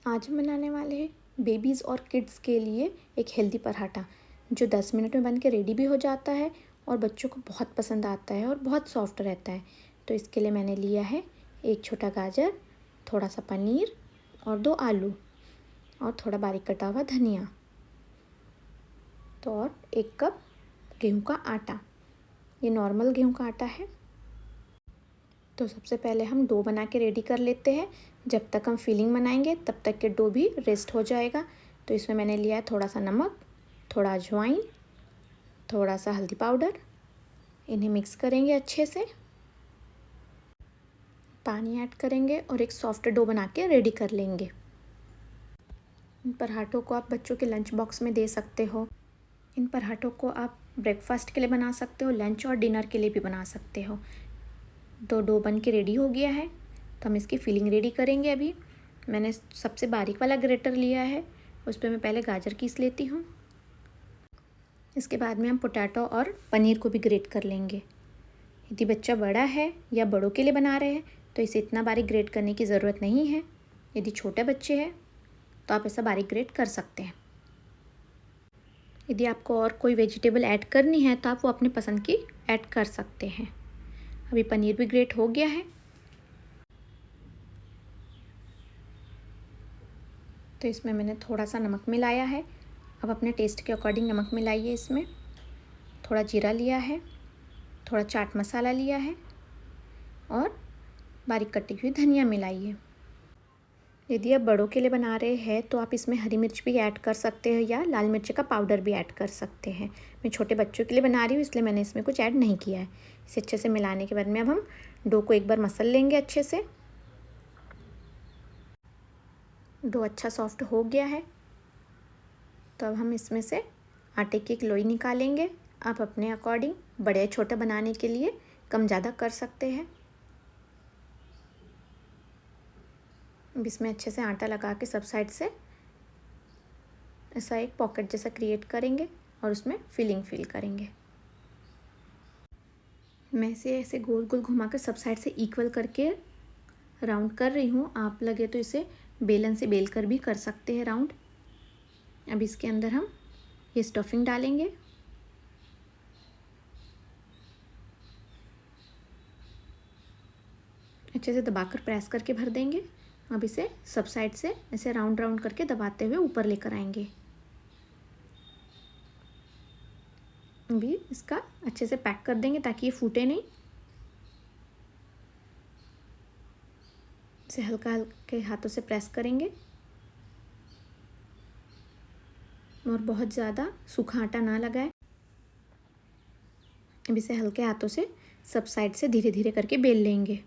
आज हम बनाने वाले हैं बेबीज़ और किड्स के लिए एक हेल्दी पराठा जो 10 मिनट में बन के रेडी भी हो जाता है और बच्चों को बहुत पसंद आता है और बहुत सॉफ्ट रहता है। तो इसके लिए मैंने लिया है एक छोटा गाजर, थोड़ा सा पनीर और 2 आलू और थोड़ा बारीक कटा हुआ धनिया, तो और 1 कप गेहूं का आटा। ये नॉर्मल गेहूं का आटा है। तो सबसे पहले हम डो बना के रेडी कर लेते हैं। जब तक हम फिलिंग बनाएंगे तब तक के डो भी रेस्ट हो जाएगा। तो इसमें मैंने लिया है थोड़ा सा नमक, थोड़ा अजवाइन, थोड़ा सा हल्दी पाउडर। इन्हें मिक्स करेंगे अच्छे से, पानी ऐड करेंगे और एक सॉफ्ट डो बना के रेडी कर लेंगे। इन पराठों को आप बच्चों के लंच बॉक्स में दे सकते हो। इन पराठों को आप ब्रेकफास्ट के लिए बना सकते हो, लंच और डिनर के लिए भी बना सकते हो। तो डो बन के रेडी हो गया है, तो हम इसकी फिलिंग रेडी करेंगे। अभी मैंने सबसे बारीक वाला ग्रेटर लिया है, उस पर मैं पहले गाजर पीस लेती हूँ। इसके बाद में हम पोटैटो और पनीर को भी ग्रेट कर लेंगे। यदि बच्चा बड़ा है या बड़ों के लिए बना रहे हैं तो इसे इतना बारीक ग्रेट करने की ज़रूरत नहीं है। यदि छोटे बच्चे हैं तो आप ऐसा बारीक ग्रेट कर सकते हैं। यदि आपको और कोई वेजिटेबल ऐड करनी है तो आप वो अपनी पसंद की ऐड कर सकते हैं। अभी पनीर भी ग्रेट हो गया है, तो इसमें मैंने थोड़ा सा नमक मिलाया है। अब अपने टेस्ट के अकॉर्डिंग नमक मिलाइए। इसमें थोड़ा जीरा लिया है, थोड़ा चाट मसाला लिया है और बारीक कटी हुई धनिया मिलाइए। यदि आप बड़ों के लिए बना रहे हैं तो आप इसमें हरी मिर्च भी ऐड कर सकते हो या लाल मिर्च का पाउडर भी ऐड कर सकते हैं। मैं छोटे बच्चों के लिए बना रही हूँ इसलिए मैंने इसमें कुछ ऐड नहीं किया है। इसे अच्छे से मिलाने के बाद में अब हम डो को एक बार मसल लेंगे अच्छे से। डो अच्छा सॉफ्ट हो गया है, तो अब हम इसमें से आटे की एक लोई निकालेंगे। आप अपने अकॉर्डिंग बड़े छोटे बनाने के लिए कम ज़्यादा कर सकते हैं। अब इसमें अच्छे से आटा लगा के सब साइड से ऐसा एक पॉकेट जैसा क्रिएट करेंगे और उसमें फिलिंग फिल करेंगे। मैं इसे ऐसे गोल गोल घुमाकर सब साइड से इक्वल करके राउंड कर रही हूँ। आप लगे तो इसे बेलन से बेल कर भी कर सकते हैं राउंड। अब इसके अंदर हम ये स्टफिंग डालेंगे। अच्छे से दबाकर प्रेस करके भर देंगे। अब इसे सब साइड से ऐसे राउंड राउंड करके दबाते हुए ऊपर लेकर आएंगे। अभी इसका अच्छे से पैक कर देंगे ताकि ये फूटे नहीं। इसे हल्का हल्के हाथों से प्रेस करेंगे और बहुत ज़्यादा सूखा आटा ना लगाए। अब इसे हल्के हाथों से सब साइड से धीरे धीरे करके बेल लेंगे।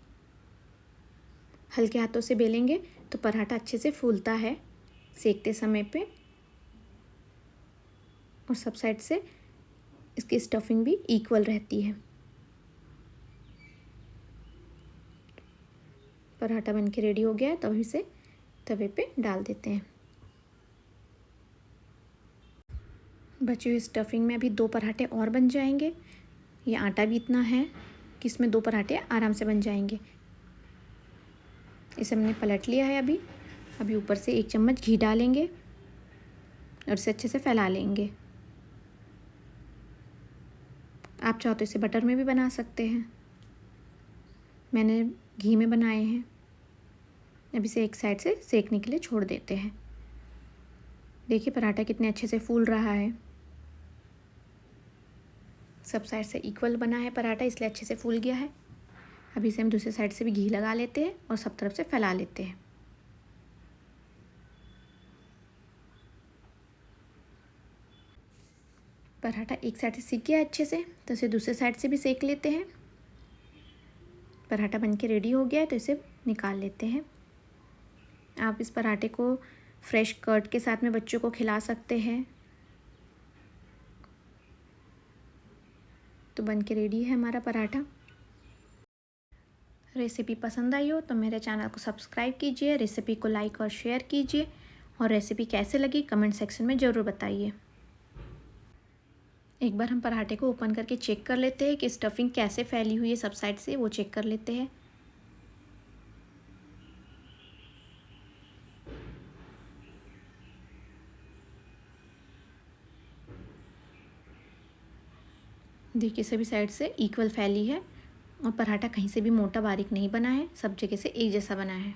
हल्के हाथों से बेलेंगे तो पराठा अच्छे से फूलता है सेकते समय पे, और सब साइड से इसकी स्टफिंग भी इक्वल रहती है। पराठा बनके रेडी हो गया है, तो अब इसे तवे पे डाल देते हैं। बची हुई स्टफिंग में अभी 2 पराठे और बन जाएंगे। ये आटा भी इतना है कि इसमें 2 पराठे आराम से बन जाएंगे। इसे हमने पलट लिया है। अभी ऊपर से 1 चम्मच घी डालेंगे और इसे अच्छे से फैला लेंगे। आप चाहो तो इसे बटर में भी बना सकते हैं, मैंने घी में बनाए हैं। अब इसे एक साइड से सेकने के लिए छोड़ देते हैं। देखिए पराठा कितने अच्छे से फूल रहा है। सब साइड से इक्वल बना है पराठा, इसलिए अच्छे से फूल गया है। अभी इसे हम दूसरी साइड से भी घी लगा लेते हैं और सब तरफ से फैला लेते हैं। पराठा एक साइड से सीख गया अच्छे से, तो इसे दूसरे साइड से भी सेक लेते हैं। पराठा बनके रेडी हो गया है, तो इसे निकाल लेते हैं। आप इस पराठे को फ्रेश कर्ड के साथ में बच्चों को खिला सकते हैं। तो बनके रेडी है हमारा पराठा। रेसिपी पसंद आई हो तो मेरे चैनल को सब्सक्राइब कीजिए, रेसिपी को लाइक और शेयर कीजिए, और रेसिपी कैसे लगी कमेंट सेक्शन में ज़रूर बताइए। एक बार हम पराठे को ओपन करके चेक कर लेते हैं कि स्टफिंग कैसे फैली हुई है सब साइड से, वो चेक कर लेते हैं। देखिए सभी साइड से इक्वल फैली है और पराठा कहीं से भी मोटा बारीक नहीं बना है, सब जगह से एक जैसा बना है।